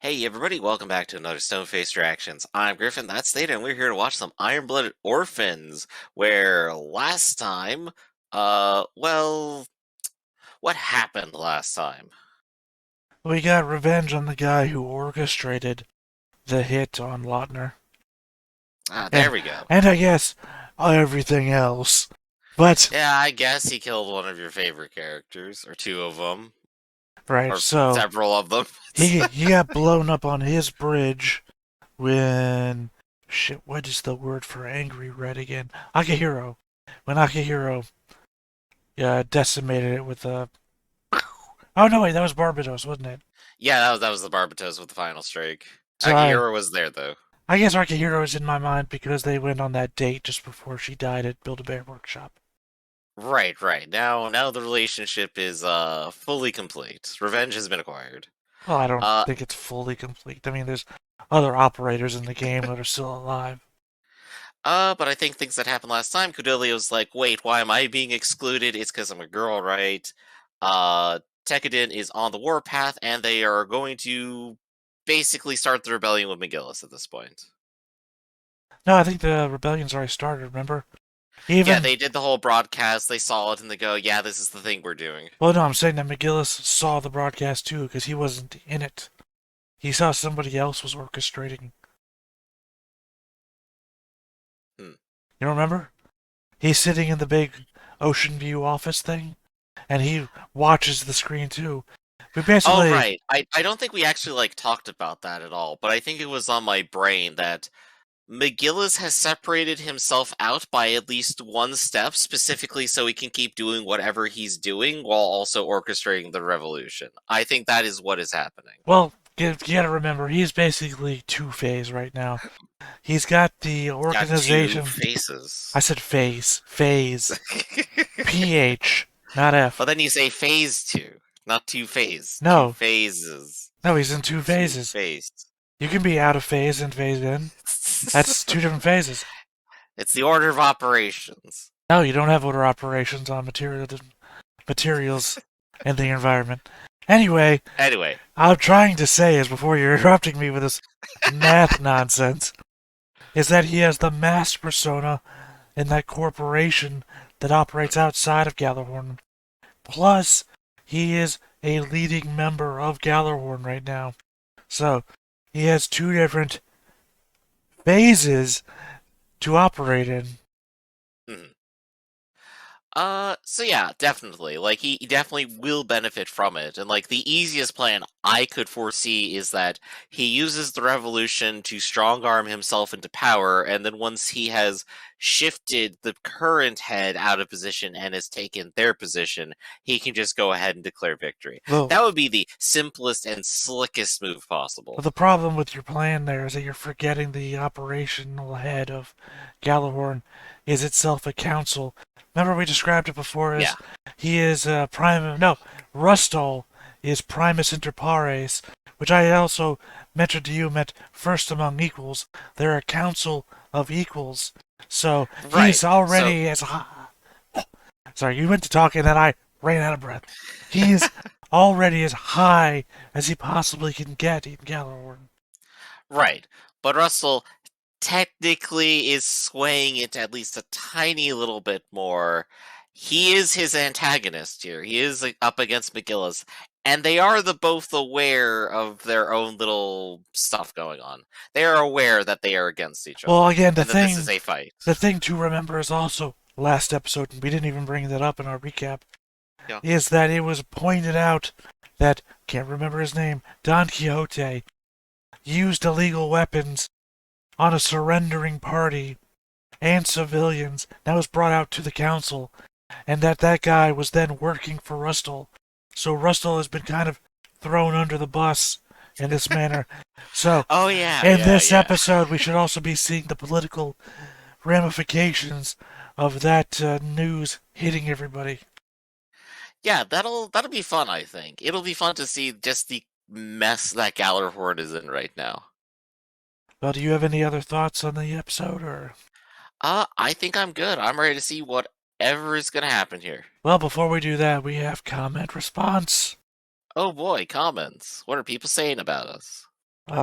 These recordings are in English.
Hey everybody, welcome back to another Stone-Faced Reactions. I'm Griffin, that's Theta, and we're here to watch some Iron-Blooded Orphans, where last time, what happened last time? We got revenge on the guy who orchestrated the hit on Lautner. Ah, there And we go. and I guess everything else. But Yeah, I guess he killed one of your favorite characters, or two of them, right, or so several of them. he got blown up on his bridge when shit, what is the word for angry red again? Akihiro. When Akihiro decimated it with a oh no wait, that was Barbados, wasn't it? Yeah, that was the Barbatos with the final strike. So Akihiro was there, though. I guess Akihiro is in my mind because they went on that date just before she died at Build-A-Bear Workshop. Right, right. Now the relationship is, fully complete. Revenge has been acquired. Well, I don't Uh, think it's fully complete. I mean, there's other operators in the game that are still alive. but I think things that happened last time, Cordelia's like, wait, why am I being excluded? It's because I'm a girl, right? Tekkadan is on the warpath, and they are going to basically start the rebellion with McGillis at this point. No, I think the rebellion's already started, remember? Yeah, Even, they did the whole broadcast, they saw it, and they go, yeah, this is the thing we're doing. well, no, I'm saying that McGillis saw the broadcast too because he wasn't in it. He saw somebody else was orchestrating. Hmm. You remember? He's sitting in the big Ocean View office thing, and he watches the screen too. We Oh, basically, right. I don't think we actually, like, talked about that at all, but I think it was on my brain that McGillis has separated himself out by at least one step, specifically so he can keep doing whatever he's doing while also orchestrating the revolution. I think that is what is happening. well, you gotta remember, he's basically two-phase right now. He's got the He's got two organization. I faces. said phase. Phase. PH, not But F. then you say phase two, not two phase, two No. phases, No, he's in two two phases. phase. You can be out of phase and phase in. That's two different phases. It's the order of operations. No, you don't have order operations on materials in the environment. Anyway, Anyway, I'm trying to say is before you're interrupting me with this math nonsense, is that he has the mass persona in that corporation that operates outside of Gjallarhorn. Plus, he is a leading member of Gjallarhorn right now. So, he has two different phases to operate in. mhm. So yeah, definitely. Like, he definitely will benefit from it. And, like, the easiest plan I could foresee is that he uses the revolution to strong arm himself into power, and then once he has shifted the current head out of position and has taken their position, he can just go ahead and declare victory. Well, That would be the simplest and slickest move possible. the problem with your plan there is that you're forgetting the operational head of Gjallarhorn is itself a council. Remember we described it before as Yeah. he is prime. No, Rustall is primus inter pares, which I also mentioned to you meant first among equals. They're a council of equals. So Right. he's So, already as high. Sorry, you went to talk and then I ran out of breath. He's already as high as he possibly can get in Gjallarhorn. right. But Russell technically is swaying it at least a tiny little bit more. He is his antagonist here. He is, like, up against McGillis, and they are the both aware of their own little stuff going on. They are aware that they are against each Well, other, again, and that this is a fight. the thing to remember is also last episode, and we didn't even bring that up in our recap, Yeah. is that it was pointed out that can't remember his name, Don Quixote used illegal weapons on a surrendering party and civilians. That was brought out to the council, and that guy was then working for Rustall. So Rustall has been kind of thrown under the bus in this manner. So Oh yeah, in yeah, this yeah. episode, we should also be seeing the political ramifications of that news hitting everybody. Yeah, that'll be fun, I think. It'll be fun to see just the mess that Gallarhorn is in right now. Well, do you have any other thoughts on the episode, or? I think I'm good. I'm ready to see whatever is gonna happen here. Well, before we do that, we have comment response. Oh boy, comments. What are people saying about us?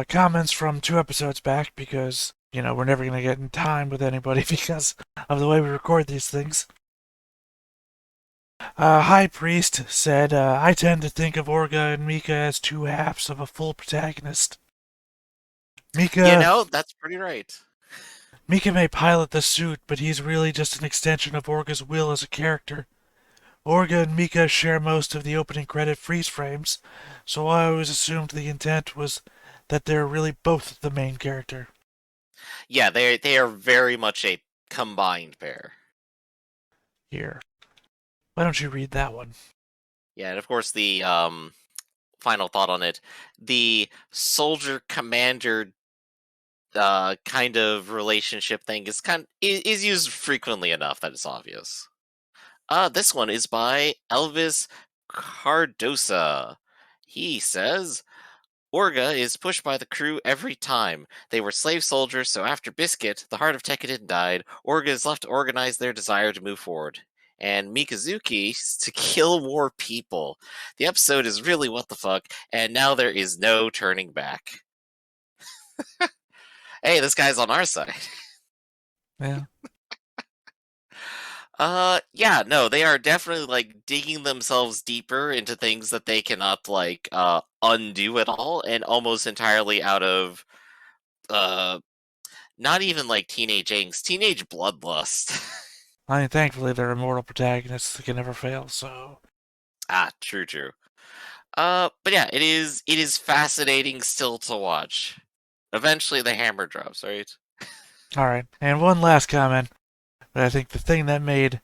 comments from 2 episodes back because, we're never going to get in time with anybody because of the way we record these things. High Priest said, I tend to think of Orga and Mika as two halves of a full protagonist. Mika That's pretty right. Mika may pilot the suit, but he's really just an extension of Orga's will as a character. Orga and Mika share most of the opening credit freeze frames, so I always assumed the intent was that they're really both the main character. Yeah, they are very much a combined pair. Here. Why don't you read that one? Yeah, and of course the final thought on it, the soldier commander kind of relationship thing is used frequently enough that it's obvious. This one is by Elvis Cardosa. He says, Orga is pushed by the crew every time. They were slave soldiers, so after Biscuit, the heart of Tekkadan died, Orga is left to organize their desire to move forward. And Mikazuki to kill more people. The episode is really what the fuck, and now there is no turning back. Hey, this guy's on our side. Yeah. Yeah, no, they are definitely like digging themselves deeper into things that they cannot like undo at all, and almost entirely out of uh not even like teenage angst, teenage bloodlust. I mean, thankfully, they're immortal protagonists that can never fail, so. True, true. But yeah, it is fascinating still to watch. Eventually the hammer drops, right? Alright, and one last comment, but I think the thing that made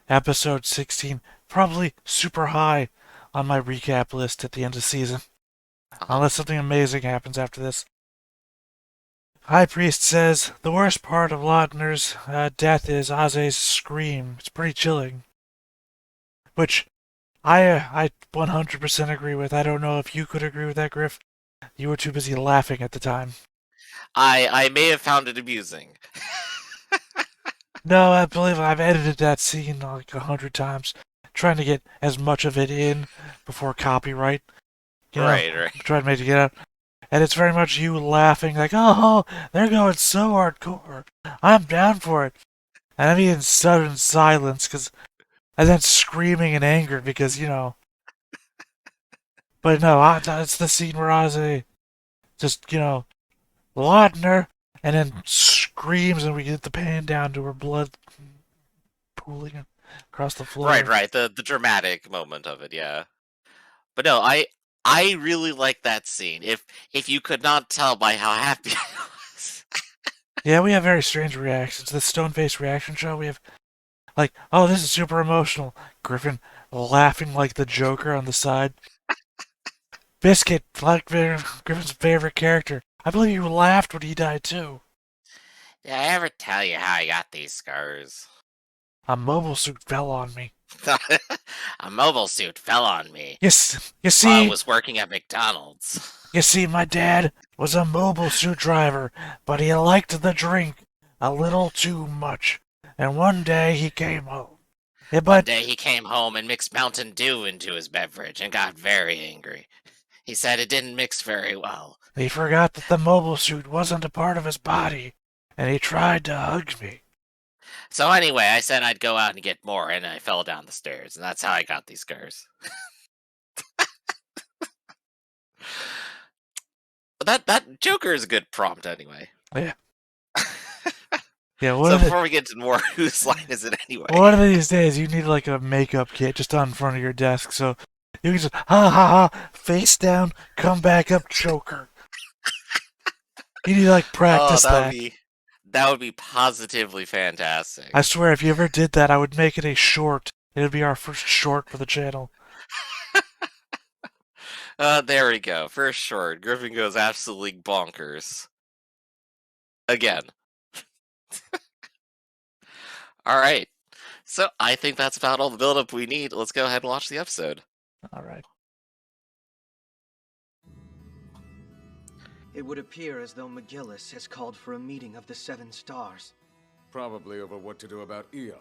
episode 16 probably super high on my recap list at the end of the season, unless something amazing happens after this. High Priest says, the worst part of Lautner's death is Aze's scream. It's pretty chilling. Which I 100% agree with. I don't know if you could agree with that, Griff. You were too busy laughing at the time. I may have found it amusing. No, I believe I've edited that scene like 100 times, trying to get as much of it in before copyright. Right. Trying to make it get out. And it's very much you laughing, like, oh, they're going so hardcore. I'm down for it. And I'm in sudden silence, and then screaming in anger because, But no, it's the scene where Ozzy just, Lautner, and then screams, and we get the pan down to her blood pooling across the floor. Right. The dramatic moment of it, yeah. But no, I really like that scene. If you could not tell by how happy I was. Yeah, we have very strange reactions. The Stone Face reaction show, we have like, oh, this is super emotional. Griffin laughing like the Joker on the side. Biscuit, like Griffin's favorite character. I believe you laughed when he died too. Did I ever tell you how I got these scars? A mobile suit fell on me. A mobile suit fell on me Yes, you while I see, was working at McDonald's. my dad was a mobile suit driver, but he liked the drink a little too much. And one day he came home. Yeah, One but day he came home and mixed Mountain Dew into his beverage and got very angry. He said it didn't mix very well. he forgot that the mobile suit wasn't a part of his body, and he tried to hug me. So anyway, I said I'd go out and get more, and I fell down the stairs, and that's how I got these scars. That Joker is a good prompt anyway. Yeah. Yeah, So before we get to more, whose line is it anyway? One of these days, you need like a makeup kit just on front of your desk, so you can just ha ha ha, face down, come back up, Joker. You need to like practice that. That would be positively fantastic. I swear, if you ever did that, I would make it a short. It would be our first short for the channel. There we go. First short. Griffin goes absolutely bonkers. Again. Alright. So, I think that's about all the build-up we need. Let's go ahead and watch the episode. Alright. It would appear as though McGillis has called for a meeting of the Seven Stars. Probably over what to do about Eok,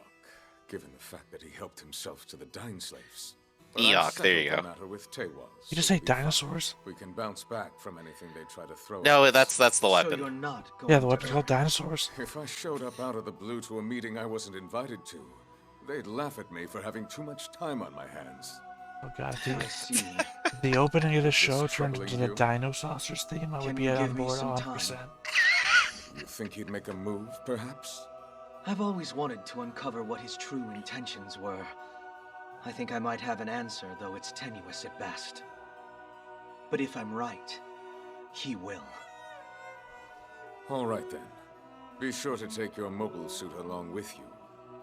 given the fact that he helped himself to the Dine slaves. But I've Eok, there you settled go. the matter with Tewas, You just so say be dinosaurs? fine. We can bounce back from anything they try to throw No, at us. that's the So weapon. you're not going Yeah, the to weapon's called Earth. dinosaurs. If I showed up out of the blue to a meeting I wasn't invited to, they'd laugh at me for having too much time on my hands. Oh god, I see. if the opening of the Is this show turned into troubling the you? Dino Saucers theme, I would Can be you on give me board some 100%. You think he'd make a move, perhaps? I've always wanted to uncover what his true intentions were. I think I might have an answer, though it's tenuous at best. But if I'm right, he will. All right then. Be sure to take your mobile suit along with you.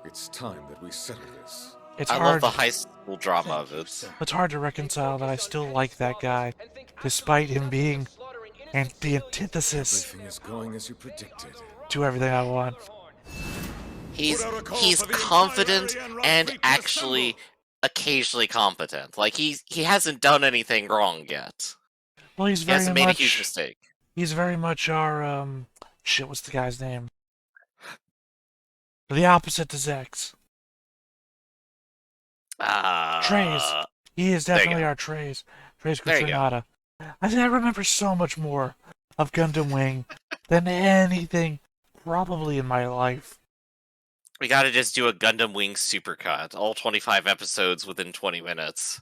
It's time that we settle this. It's I love hard. the high school drama Thank of you, it. sir. It's hard to reconcile that I still like that guy, despite him being the antithesis Everything is going as you predicted. to everything I want. He's confident and actually occasionally competent. Like he hasn't done anything wrong yet. Well, he's He very hasn't made a huge much. mistake. He's very much our shit. What's the guy's name? The opposite to Zex. Trays. He is There you definitely go. our Trays. Trays There you go. Kutranada. I think I remember so much more of Gundam Wing than anything probably in my life. We gotta just do a Gundam Wing supercut. All 25 episodes within 20 minutes.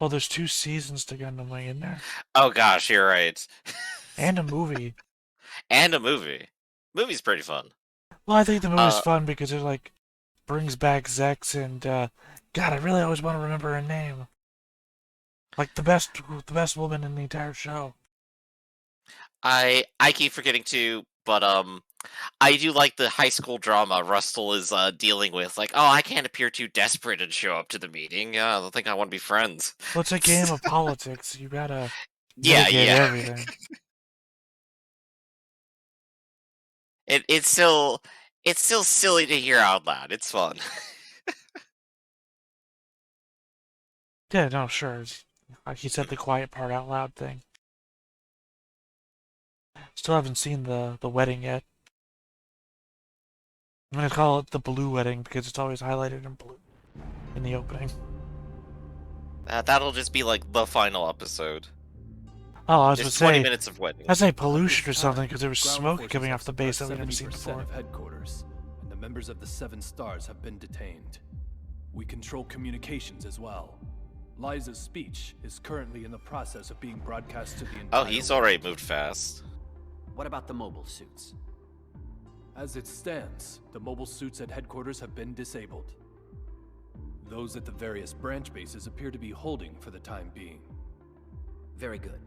Well, there's 2 seasons to Gundam Wing in there. Oh gosh, you're right. And a movie. And a movie. Movie's pretty fun. Well, I think the movie's fun because it, like, brings back Zex and, God, I really always want to remember her name. Like, the best woman in the entire show. I keep forgetting to, but I do like the high school drama Rustle is dealing with. Like, oh, I can't appear too desperate and show up to the meeting. Yeah, I don't think I want to be friends. Well, it's a game of politics. You gotta Yeah, mitigate yeah. everything. It's still silly to hear out loud. It's fun. Yeah, no, sure. Like he said the quiet part out loud thing. Still haven't seen the wedding yet. I'm gonna call it the blue wedding because it's always highlighted in blue in the opening. That'll just be like the final episode. Oh, I was Just gonna 20 say, minutes of wedding. I say pollution or something because there was Ground smoke forces coming have off the base that suppressed we've never seen 70% before. of headquarters, and the members of the 7 Stars have been detained. We control communications as well. Liza's speech is currently in the process of being broadcast to the entire Oh, he's world. already moved fast. What about the mobile suits? As it stands, the mobile suits at headquarters have been disabled. Those at the various branch bases appear to be holding for the time being. Very good.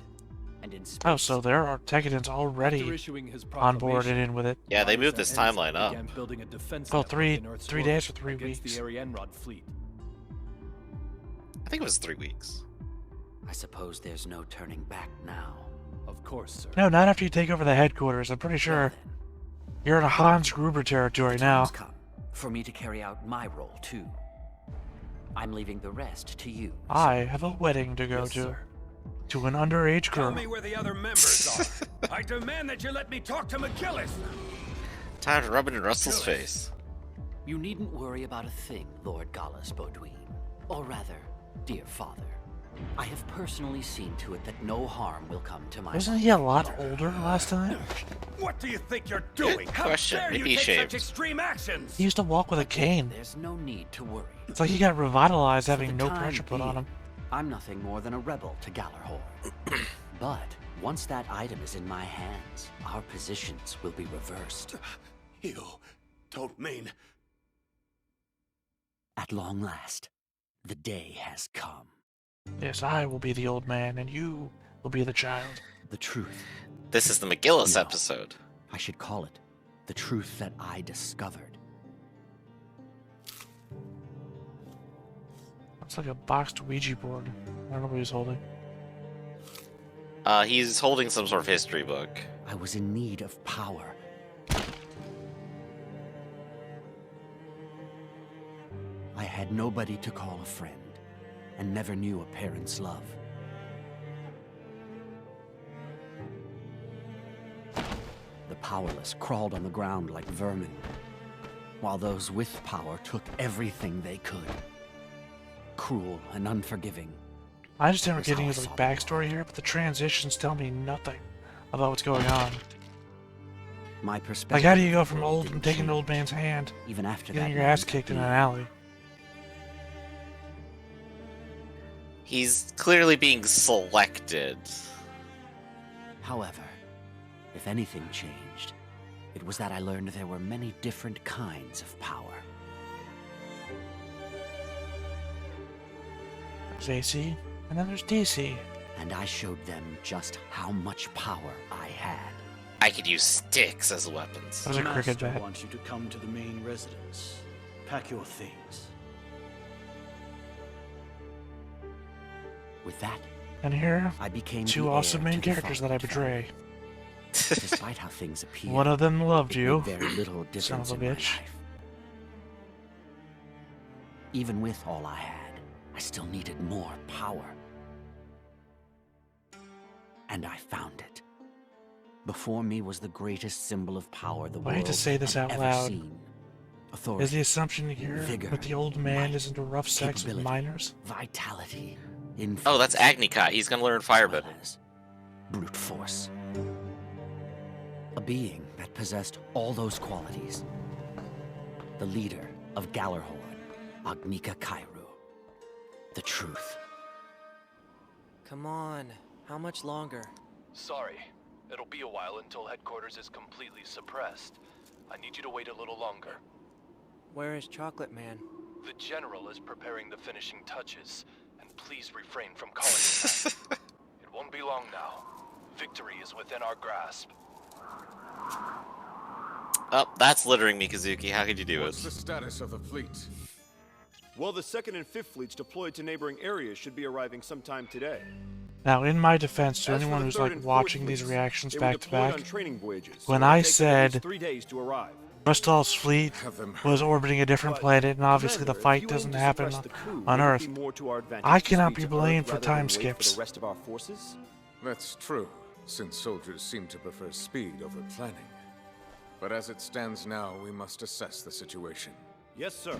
And in space, Oh, so there are Tekidans After already issuing his on board proclamation, and in with it. Yeah, they Liza moved this and timeline Ensign up. began building a defense Oh, network three in Earth's days orbit or 3 against weeks. the Arianrod fleet. I think it was 3 weeks. I suppose there's no turning back now. Of course, sir. No, not after you take over the headquarters. I'm pretty Well sure then, you're in a Hans Gruber territory the now. time's come for me to carry out my role too. I'm leaving the rest to you. I have a wedding to go Yes, to. sir. To an underage Tell girl. me where the other members are. I demand that you let me talk to McGillis. Time to rub it in Russell's face. You needn't worry about a thing, Lord Gallus Bodwin. Or rather, dear father. I have personally seen to it that no harm will come to my Wasn't he a lot older last time? What do you think you're doing? How question. dare you Maybe he take shaved. such extreme actions? He used to walk with a cane. There's no need to worry. It's like he got revitalized For having the no time pressure put on being, him. I'm nothing more than a rebel to Gallarhorn. But once that item is in my hands, our positions will be reversed. You don't mean... At long last, the day has come. Yes, I will be the old man, and you will be the child. The truth. This is the McGillis No. episode. I should call it the truth that I discovered. It's like a boxed Ouija board. I don't know what he's holding. He's holding some sort of history book. I was in need of power. I had nobody to call a friend, and never knew a parent's love. The powerless crawled on the ground like vermin, while those with power took everything they could. cruel and unforgiving. I understand we're That's how getting I his saw like the backstory here, but the transitions tell me nothing about what's going on. My perspective. Like, how do you go of the from world old didn't taking an change, old man's hand, even after getting that your ass moment kicked in at an me. alley? He's clearly being selected. However, if anything changed, it was that I learned there were many different kinds of power. There's AC, and then there's DC. And I showed them just how much power I had. I could use sticks as weapons. That was a cricket Master bat. wants you to come to the main residence. Pack your things. With that, And here, I became two the awesome heir main to the characters that I Fallen betray. family. Despite how things appear, One of them loved it you. made very little difference Son of a in my bitch. life. Even with all I had, I still needed more power. And I found it. Before me was the greatest symbol of power the I world hate to say this had out ever loud. seen. Authority, Is the assumption here vigor, that the old man might, is into rough sex with capability, minors? vitality, Oh, that's influence, Agnicot. He's gonna learn as well Firebit. as brute force. A being that possessed all those qualities. The leader of Gallarhorn, Agnika Kairu. The truth. Come on, how much longer? Sorry. It'll be a while until headquarters is completely suppressed. I need you to wait a little longer. Where is Chocolate Man? The General is preparing the finishing touches, and please refrain from calling it that. It won't be long now. Victory is within our grasp. Oh, that's littering Mikazuki. How could you do What's it? the status of the fleet? Well, the 2nd and 5th fleets deployed to neighboring areas should be arriving sometime today. Now, in my defense, to As for anyone the who's 3rd like and 4th watching these fleets, reactions they were back to deployed back, on training voyages, when so it'll I take them at least said 3 days to arrive. Rustal's fleet Have them was orbiting a different But, planet, and obviously the Commander, if fight you doesn't aim to happen suppress the coup, on wouldn't it Earth. be more to our advantage I to cannot speed be to blamed Earth for rather time than wait skips. For the rest of our forces? That's true, since soldiers seem to prefer speed over planning. But as it stands now, we must assess the situation. Yes, sir.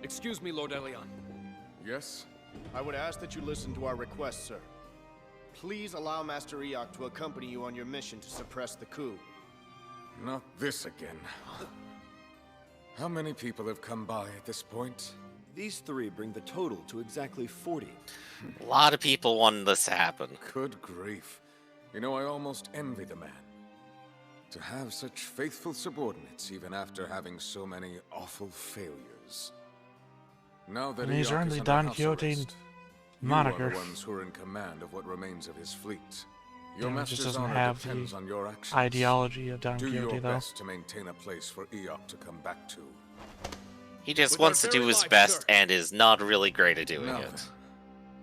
Excuse me, Lord Elion. Yes? I would ask that you listen to our request, sir. Please allow Master Eok to accompany you on your mission to suppress the coup. Not this again. How many people have come by at this point? These 3 bring the total to exactly 40. A lot of people wanted this to happen. Good grief. You know, I almost envy the man. To have such faithful subordinates even after having so many awful failures. Now that And he's Eok earned is the under Don house Quixote arrest, moniker. You are the ones who are in command of what remains of his fleet. Your Yeah, it just master's doesn't honor have depends the on your actions. ideology of Don Do Quixote, your though. best to maintain a place for Eok to come back to. He just With wants our to do very his lives, best sir. and is not really great at doing Now it. then,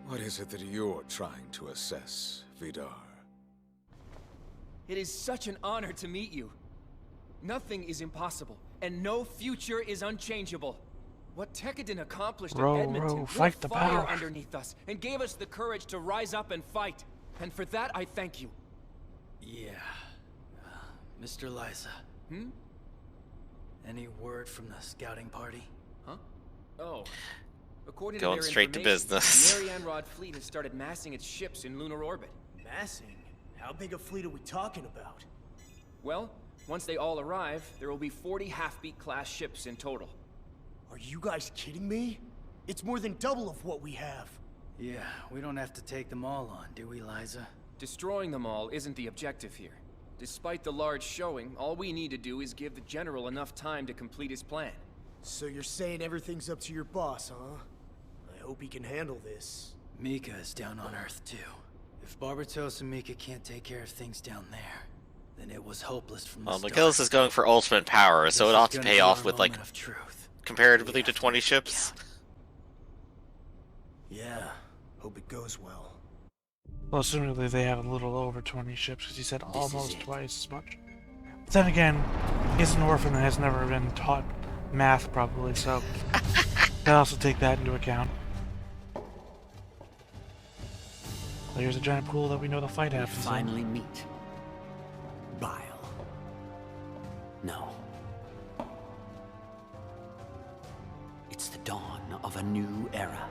what is it that you're trying to assess, Vidar? It is such an honor to meet you. Nothing is impossible, and no future is unchangeable. What Tekkadan accomplished Row, at Edmonton row, lit fight the fire power. underneath us and gave us the courage to rise up and fight. And for that, I thank you. Yeah. Mr. Liza. Hmm? Any word from the scouting party? Huh? Oh. According Going to their straight to information, business. the Arianrod fleet has started massing its ships in lunar orbit. Massing? How big a fleet are we talking about? Well, once they all arrive, there will be 40 Half-Beat class ships in total. Are you guys kidding me? It's more than double of what we have. Yeah, we don't have to take them all on, do we, Liza? Destroying them all isn't the objective here. Despite the large showing, all we need to do is give the General enough time to complete his plan. So you're saying everything's up to your boss, huh? I hope he can handle this. Mika is down on Earth, too. If Barbatos and Mika can't take care of things down there, then it was hopeless from the Well, start. McGillis is going for ultimate power, so This it is ought to gonna pay be off our with, like, moment of truth. comparatively to 20 ships. Yeah, hope it goes well. Well, assumingly they have a little over 20 ships, because he said is almost it. twice as much. But then again, he's an orphan and has never been taught math, probably, so I also take that into account. There's a giant pool that we know the fight We happens in. finally meet. Bile. No. It's the dawn of a new era.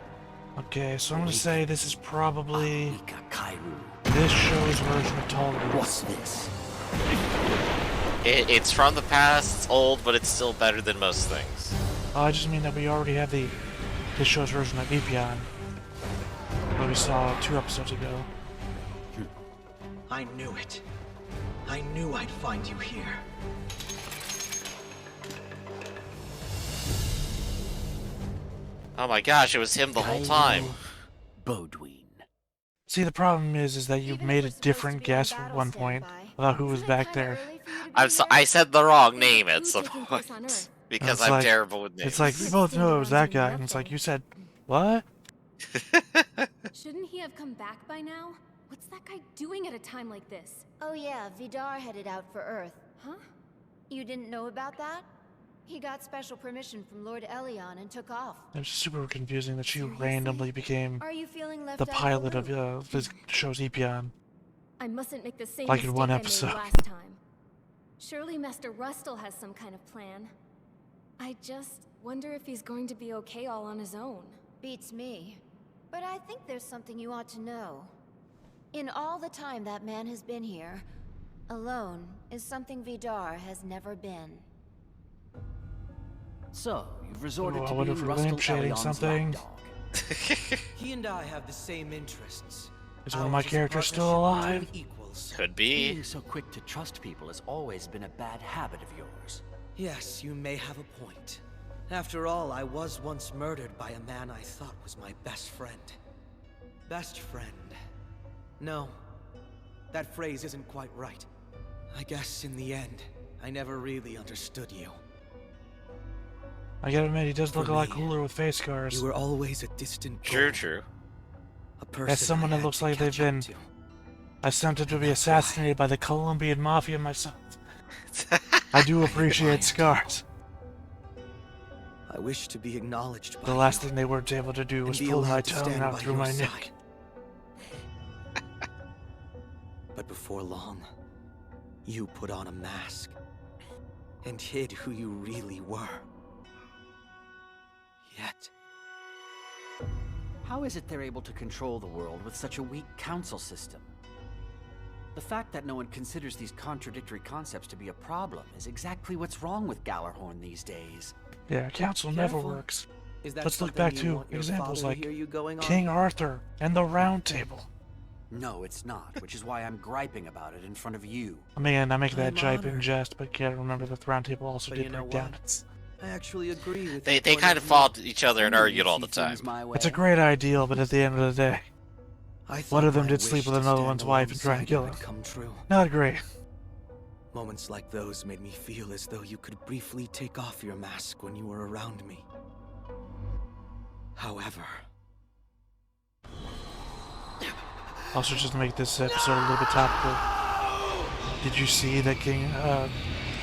Okay, so I'm gonna say this is probably Ika Kairu. this show's version of Tolerance. What's this? It's from the past, it's old, but it's still better than most things. I just mean that we already have this show's version of Epion, what we saw 2 episodes ago. I knew it. I knew I'd find you here. Oh my gosh, it was him the whole time. Bodwin. See, the problem is that you made a different guess at one point about who was back there. I said the wrong name at some point. Because I'm terrible with names. It's like, we both know it was that guy, and it's like, you said, what? Shouldn't he have come back by now? What's that guy doing at a time like this? Oh yeah, Vidar headed out for Earth. Huh? You didn't know about that? He got special permission from Lord Elion and took off. It was super confusing that she randomly became Are you feeling left the out pilot of the of this show's Epion. I mustn't make the same Like in mistake one I episode. made last time. Surely Master Rustle has some kind of plan. I just wonder if he's going to be okay all on his own. Beats me. But I think there's something you ought to know. In all the time that man has been here, alone is something Vidar has never been. So, you've resorted Ooh, I to wonder being if we're Rustle lampshading Elion's something. lapdog. He and I have the same interests. Is one of my characters still alive? Could be. Being so quick to trust people has always been a bad habit of yours. Yes, you may have a point. After all, I was once murdered by a man I thought was my best friend. Best friend. No, that phrase isn't quite right. I guess in the end, I never really understood you. I gotta admit, he does look For a lot me, cooler with face scars. You were always a distant True, goal. true. A person As someone I that had looks to like they've catch up been to. attempted to be That's why. assassinated by the Colombian Mafia myself. I do appreciate scars. I wish to be acknowledged by The last you, thing they weren't able to do and was be pull my allowed to tongue stand out by through your my side. neck. But before long, you put on a mask and hid who you really were. Yet, How is it they're able to control the world with such a weak council system? The fact that no one considers these contradictory concepts to be a problem is exactly what's wrong with Gallarhorn these days. Yeah, council never Careful. works. is that Let's look something back you to want your examples father like to hear you going on? King Arthur and the Round Table. No, it's not, which is why I'm griping about it in front of you. I mean, I make that I'm jipe in honored. jest, but you gotta remember that the Round Table also But did you know break down. what? I actually agree with They your point kind of view. fought each other and Only argued you all see the time. things my way. It's a great ideal, but at the end of the day, I one thought of them my did sleep wish with to another stand one's wife and try and alongside kill you her. would come true. Not great. Moments like those made me feel as though you could briefly take off your mask when you were around me. However, Also, just to make this episode a little bit topical, did you see that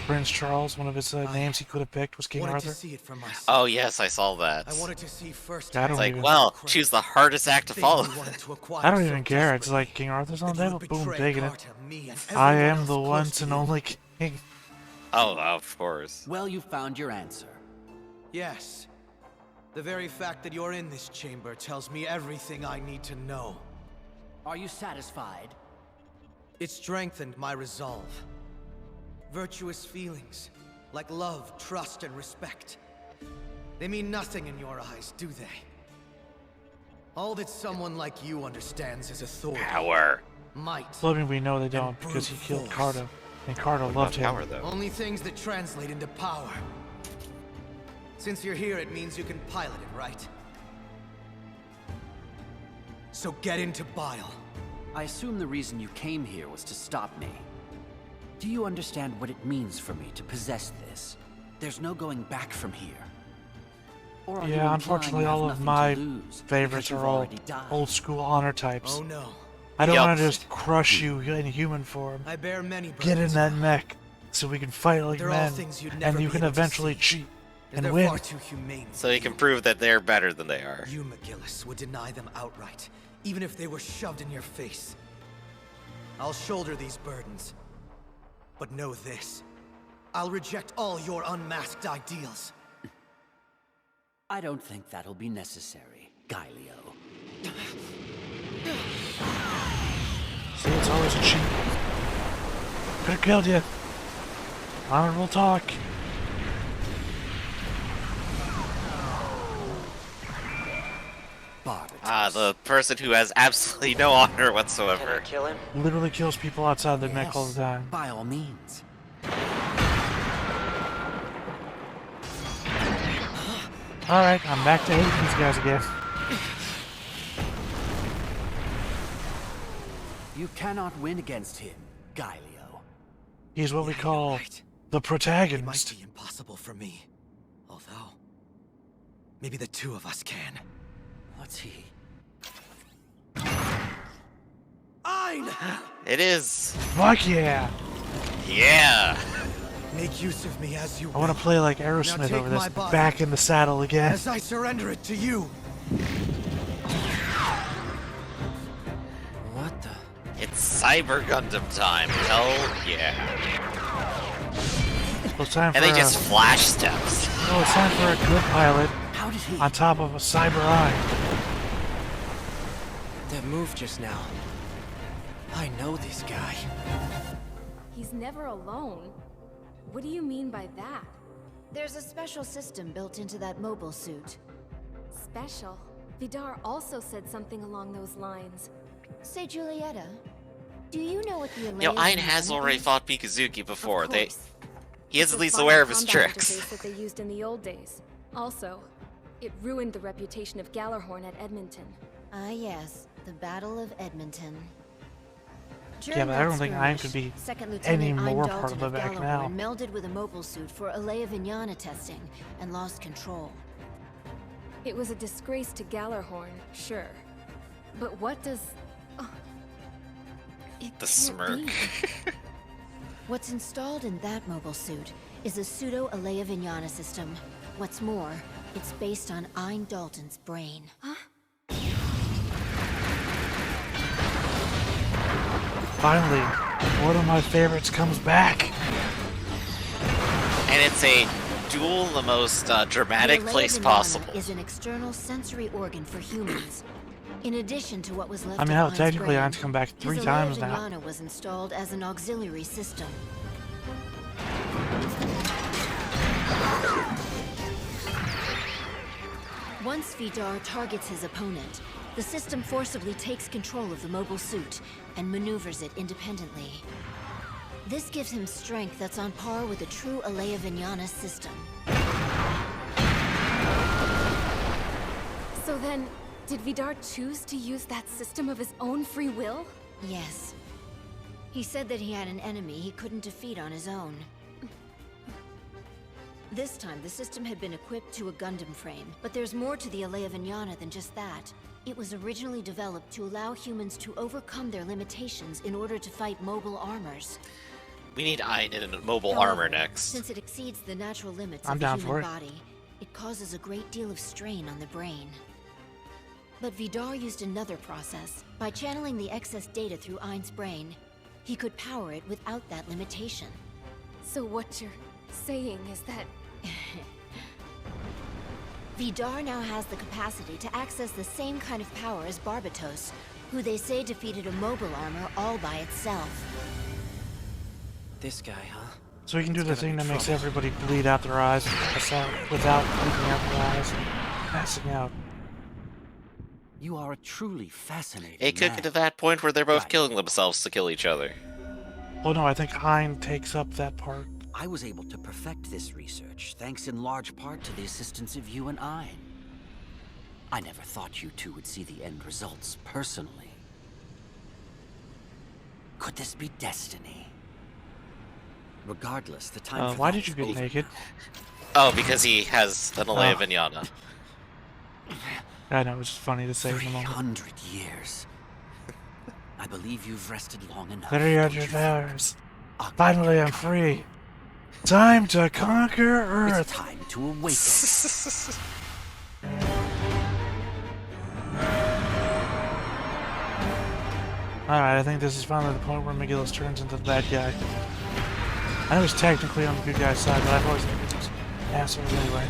Prince Charles, one of his names he could have picked was King wanted Arthur? to see it for myself. Oh yes, I saw that. I wanted to see first. I don't It's like, even- well, choose the hardest act to follow. I don't even care. It's like King Arthur's on the table. Boom, taking it. I am the once and only king. Oh, of course. Well, you found your answer. Yes. The very fact that you're in this chamber tells me everything I need to know. Are you satisfied? It strengthened my resolve. Virtuous feelings, like love, trust, and respect. They mean nothing in your eyes, do they? All that someone like you understands is authority, Power. might, Well, I mean, we know they don't because he killed Carta, and Carta loved him. Power, though. only things that translate into power. Since you're here, it means you can pilot it, right? So get into Bile. I assume the reason you came here was to stop me. Do you understand what it means for me to possess this? There's no going back from here. Or are you Yeah, implying unfortunately, you have all of nothing my to lose favorites because are you've all already died? old school honor types. Oh no. I don't Yup. want to just crush you in human form. I bear many burdens. Get in that mech so we can fight like They're all men, things you'd never and you be can able to eventually see. cheat and They're win. far too humane. So you can prove that they're better than they are. You, McGillis, would deny them outright, even if they were shoved in your face. I'll shoulder these burdens. But know this. I'll reject all your unmasked ideals. I don't think that'll be necessary, Gaelio. See, it's always a cheat. Could've killed you. Honorable talk. The person who has absolutely no honor whatsoever. Can I kill him? Literally kills people outside their neck all the time. By all means. Alright, I'm back to hating these guys again. You cannot win against him, Gaelio. He's what we call the protagonist. It might be impossible for me. Although, maybe the two of us can. What's he? Ein! It is. Fuck yeah! Yeah! Make use of me as you I want to play like Aerosmith over this. Back in the saddle again. As I surrender it to you. What the? It's Cyber Gundam time. Hell yeah. Well, it's time for and they just flash steps. Oh, it's time for a good pilot on top of a cyber eye. That move just now. I know this guy. He's never alone. What do you mean by that? There's a special system built into that mobile suit. Special? Vidar also said something along those lines. Say, Julieta, do you know what the You know, Ein has already fought Mikazuki before. He is at least It's a aware of his combat tricks. interface that they used in the old days. Also, it ruined the reputation of Gallarhorn at Edmonton. Ah yes, the Battle of Edmonton. Yeah, but I don't think Ein could be any more part of it back now. Melded with a mobile suit for Alea Vignana testing and lost control. It was a disgrace to Gallarhorn, sure. But what does... The smirk. What's installed in that mobile suit is a pseudo-Alea Vignana system. What's more, it's based on Ein Dalton's brain. Huh? Finally, one of my favorites comes back. And it's a duel in the most dramatic place possible. Is an external sensory organ for humans. In addition to what was left I mean, hell, of Ein's technically brain, Ein's come back 3 his times Alea now. Vignana was installed as an auxiliary system. Once Vidar targets his opponent, the system forcibly takes control of the mobile suit and maneuvers it independently. This gives him strength that's on par with a true Alea Vignana system. So then, did Vidar choose to use that system of his own free will? Yes. He said that he had an enemy he couldn't defeat on his own. This time, the system had been equipped to a Gundam frame, but there's more to the Alea Vignana than just that. It was originally developed to allow humans to overcome their limitations in order to fight mobile armors. We need Ein in a mobile However, armor next. Since it exceeds the natural limits I'm of the down human for it. body, it causes a great deal of strain on the brain. But Vidar used another process. By channeling the excess data through Ein's brain, he could power it without that limitation. So what you're saying is that... Vidar now has the capacity to access the same kind of power as Barbatos, who they say defeated a mobile armor all by itself. This guy, huh? So we can do the thing that makes everybody bleed out their eyes without bleeding out their eyes, passing out. You are a truly fascinating It could get to that point where they're both killing themselves to kill each other. Oh no, I think Ein takes up that part. I was able to perfect this research, thanks in large part to the assistance of you and Ein. I never thought you two would see the end results personally. Could this be destiny? Regardless, the time for why that did you is get over naked? Oh, because he has an Alea Vignana. I know, it's just funny to say in the moment. 300 years. I believe you've rested long enough. 300 hours. Finally, I'm free. Time to conquer Earth. It's time to awaken. Alright, I think this is finally the point where McGillis turns into the bad guy. I know he's technically on the good guy's side, but I've always been an asshole anyway.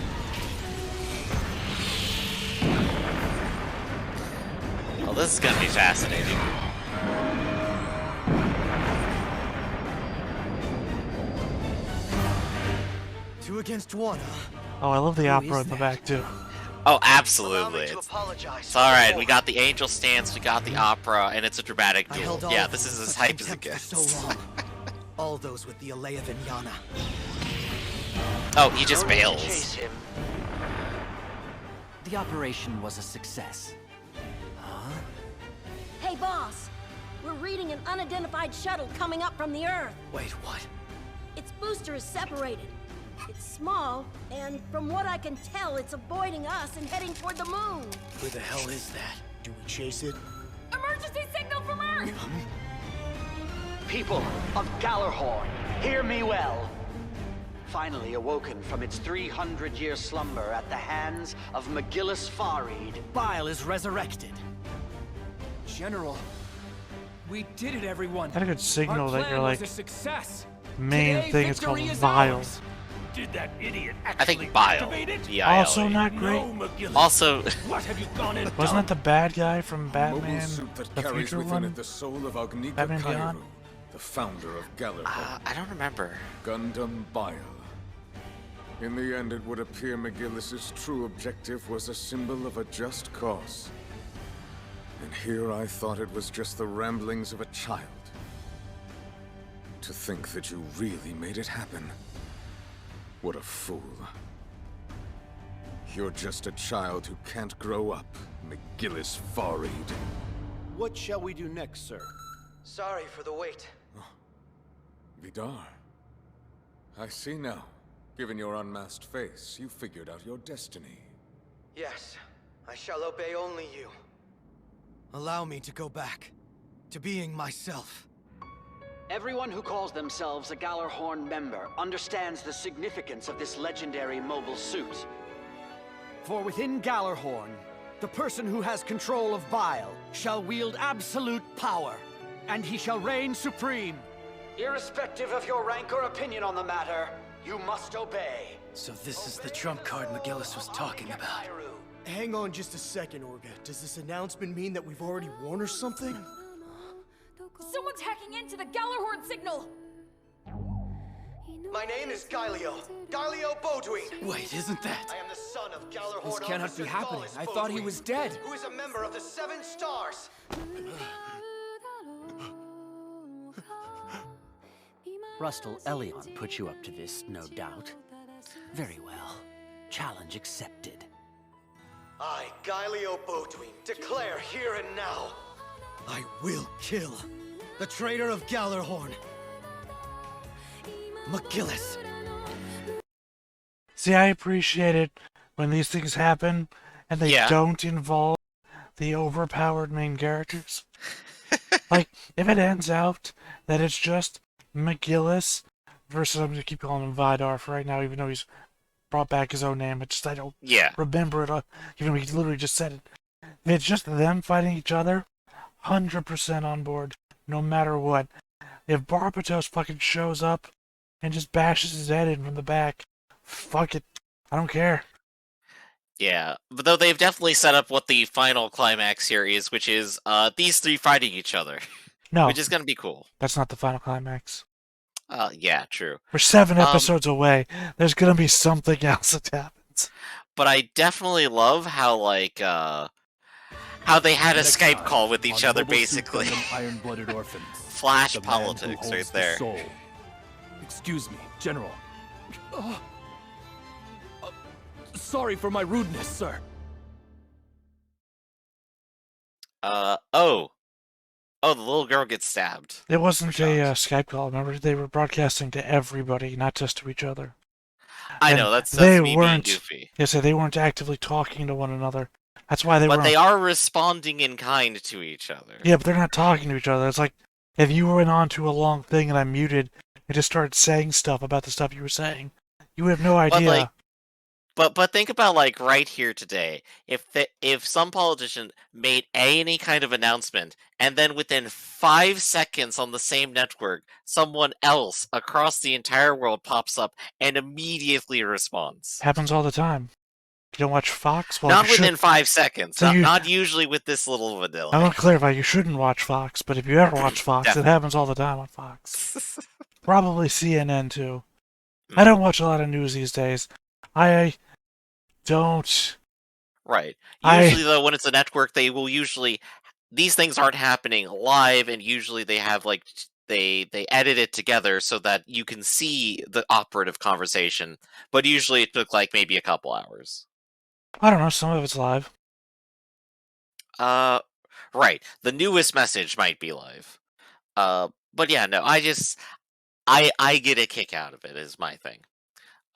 this is gonna be fascinating. 2 against 1, huh? Oh, I love the opera in the back too. Oh, absolutely. Allow me to apologize It's for alright, the we got the angel stance, we got the opera, and it's a dramatic I duel. held all Yeah, of this them is in as such hype as it contempt for gets. so long. All those with the Alea Vinyana. Oh, he just No need to bails. chase him. The operation was a success. Hey, boss! We're reading an unidentified shuttle coming up from the Earth. Wait, what? Its booster is separated. It's small, and from what I can tell, it's avoiding us and heading toward the moon. Where the hell is that? Do we chase it? Emergency signal from Earth! People of Gallarhorn, hear me well. Finally awoken from its 300-year slumber at the hands of McGillis Farid, Bile is resurrected. General, we did it, everyone. Not a good signal Our that plan your was like a success. main Today, thing is called victory is Vile. ours. Did that idiot I actually think Bile. activate it? B-I-L-E. Also not great. No, McGillis. Also, What have you gone and Wasn't done? that the bad guy from Mobile Batman? suit that The carries future within one? it the soul of Agnika Batman Kairu, Beyond? the founder of Gallarhorn. I don't remember. Gundam Bile. In the end, it would appear McGillis's true objective was a symbol of a just cause. And here I thought it was just the ramblings of a child. To think that you really made it happen. What a fool. You're just a child who can't grow up, McGillis Farid. What shall we do next, sir? Sorry for the wait. Vidar. I see now. Given your unmasked face, you figured out your destiny. Yes, I shall obey only you. Allow me to go back to being myself. everyone who calls themselves a Gallarhorn member understands the significance of this legendary mobile suit. For within Gallarhorn, the person who has control of Bile shall wield absolute power, and he shall reign supreme. Irrespective of your rank or opinion on the matter, you must obey. So this is the trump card McGillis was talking about. Hang on just a second, Orga. Does this announcement mean that we've already won or something? Someone's hacking into the Gallarhorn signal! My name is Galio Bodwin. Wait, isn't that? I am the son of Gallarhorn This cannot officer be happening. Gallus I thought he Bodwin, was dead. Who is a member of the Seven Stars. Rustle Elion put you up to this, no doubt. Very well. Challenge accepted. I, Galio Bodwin, declare here and now, I will kill the traitor of Gallarhorn, McGillis. See, I appreciate it when these things happen and they don't involve the overpowered main characters. Like, if it ends out that it's just McGillis versus, I'm going to keep calling him Vidar for right now, even though he's brought back his own name. I don't remember it, even though he literally just said it. If it's just them fighting each other, 100% on board, no matter what. If Barbatos fucking shows up and just bashes his head in from the back, fuck it. I don't care. Yeah, but though they've definitely set up what the final climax here is, which is these three fighting each other. No. Which is going to be cool. That's not the final climax. Yeah, true. We're 7 episodes away. There's going to be something else that happens. But I definitely love how, like, how they had a Skype call with each other, basically. Iron-blooded Orphans. Flash The man politics who right holds the there. soul. Excuse me, General. Sorry for my rudeness, sir. Oh, the little girl gets stabbed. It wasn't a Skype call. Remember, they were broadcasting to everybody, not just to each other. I know, that's me being goofy. Yeah, so they weren't actively talking to one another. That's why they were. But they are responding in kind to each other. Yeah, but they're not talking to each other. It's like if you went on to a long thing and I muted and just started saying stuff about the stuff you were saying, you would have no idea. But think about, like, right here today, if some politician made any kind of announcement, and then within 5 seconds on the same network, someone else across the entire world pops up and immediately responds. Happens all the time. You don't watch Fox? Well, Not you within should. 5 seconds. So Not usually with this little of a delay. I want to clarify, you shouldn't watch Fox, but if you ever watch Fox, it happens all the time on Fox. Probably CNN, too. I don't watch a lot of news these days. I don't. Right. Usually, though, when it's a network, they will usually... These things aren't happening live, and usually they have, like... They edit it together so that you can see the operative conversation, but usually it took, like, maybe a couple hours. I don't know, some of it's live. Right. The newest message might be live. But yeah, no, I get a kick out of it, is my thing.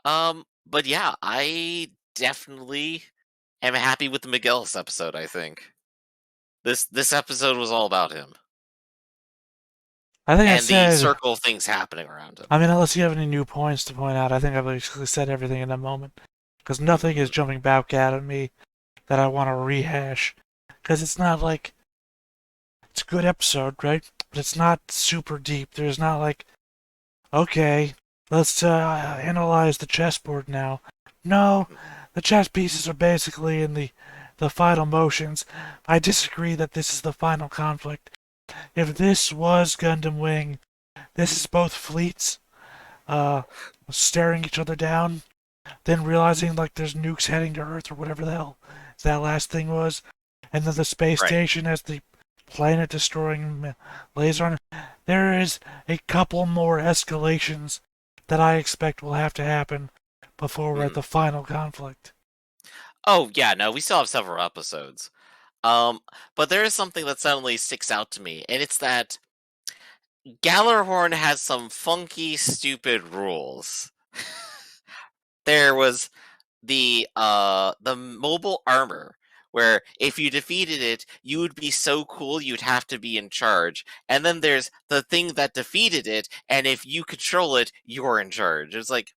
But yeah, I definitely am happy with the McGillis episode, I think. This episode was all about him. I think and I said, the circle of things happening around him. I mean, unless you have any new points to point out, I think I've basically said everything in that moment. Because nothing is jumping back out at me that I want to rehash. Because it's not like... It's a good episode, right? But it's not super deep. There's not like... Okay, let's analyze the chessboard now. No, the chess pieces are basically in the final motions. I disagree that this is the final conflict. If this was Gundam Wing, this is both fleets staring each other down, then realizing like there's nukes heading to Earth or whatever the hell that last thing was, and then the space station has the planet destroying laser on it. There is a couple more escalations that I expect will have to happen before we're at the final conflict. Oh yeah, no, we still have several episodes. But there is something that suddenly sticks out to me, and it's that Gallarhorn has some funky, stupid rules. There was the mobile armor, where if you defeated it, you would be so cool you'd have to be in charge. And then there's the thing that defeated it, and if you control it, you're in charge. It's like,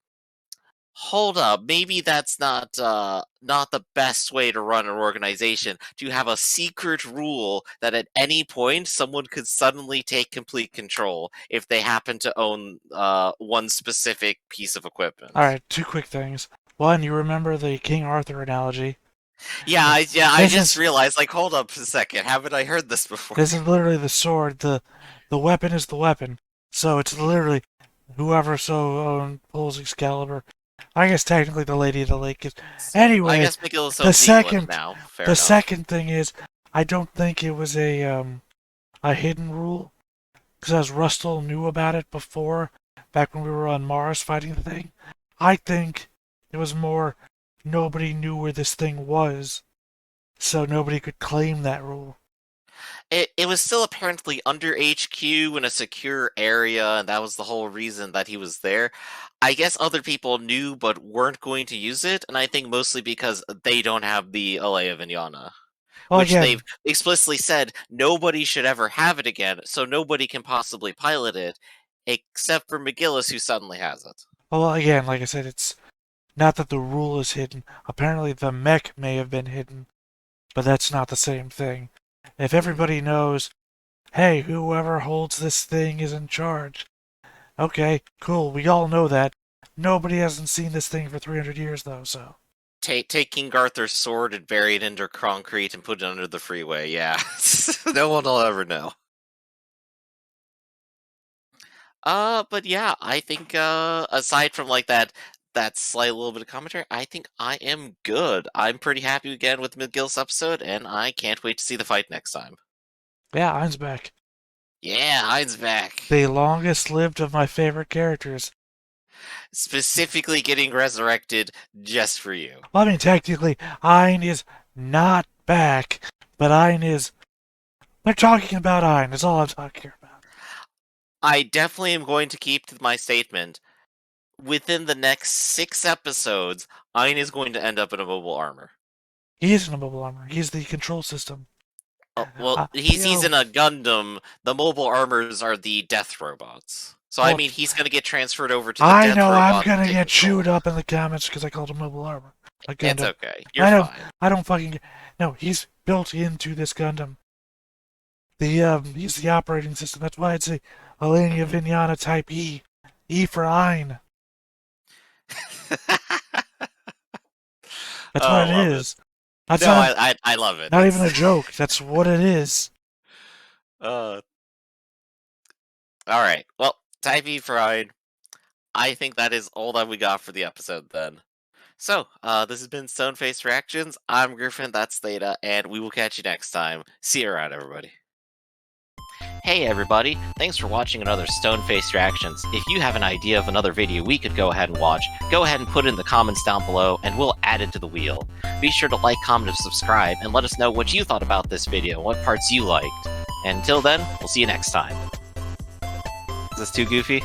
hold up, maybe that's not the best way to run an organization, to have a secret rule that at any point someone could suddenly take complete control if they happen to own one specific piece of equipment. Alright, two quick things. One, you remember the King Arthur analogy? Yeah, I just realized, like, hold up a second, haven't I heard this before? This is literally the sword, the weapon is the weapon. So it's literally whoever pulls Excalibur. I guess technically the Lady of the Lake is. Anyway, I guess McGillis now. The second thing is, I don't think it was a hidden rule, because Rustle knew about it before, back when we were on Mars fighting the thing. I think it was more nobody knew where this thing was, so nobody could claim that rule. It was still apparently under HQ in a secure area, and that was the whole reason that he was there. I guess other people knew but weren't going to use it, and I think mostly because they don't have the Alea Vignana. Which they've explicitly said nobody should ever have it again, so nobody can possibly pilot it, except for McGillis, who suddenly has it. Well, again, like I said, it's not that the rule is hidden. Apparently the mech may have been hidden, but that's not the same thing. If everybody knows, hey, whoever holds this thing is in charge. Okay, cool, we all know that. Nobody hasn't seen this thing for 300 years, though, so... Take King Arthur's sword and bury it under concrete and put it under the freeway, yeah. No one will ever know. But yeah, I think, aside from, like, that slight little bit of commentary, I think I am good. I'm pretty happy again with McGill's episode, and I can't wait to see the fight next time. Yeah, Ein's back. Yeah, Ein's back. The longest lived of my favorite characters. Specifically getting resurrected just for you. Well, I mean, technically, Ein is not back, but Ein is... We're talking about Ein, that's all I'm talking about. I definitely am going to keep to my statement. Within the next 6 episodes, Ein is going to end up in a mobile armor. He is in a mobile armor. He's the control system. Well, he's in a Gundam. The mobile armors are the death robots. So, I mean, he's going to get transferred over to the death robot. I'm going to get chewed up in the comments because I called him mobile armor. It's okay. You're fine. I don't fucking... No, he's built into this Gundam. He's the operating system. That's why it's a Alenia Vignana Type E. E for Ein. That's Oh, what I it love is. That's No, not, I love it. not even a joke. That's what it is. All right. Well, Typee Fried. I think that is all that we got for the episode then. So, this has been Stoneface Reactions. I'm Griffin, that's Theta, and we will catch you next time. See you around, everybody. Hey everybody, thanks for watching another Stoneface Reactions. If you have an idea of another video we could go ahead and watch, go ahead and put it in the comments down below, and we'll add it to the wheel. Be sure to like, comment, and subscribe, and let us know what you thought about this video, what parts you liked. And until then, we'll see you next time. Is this too goofy?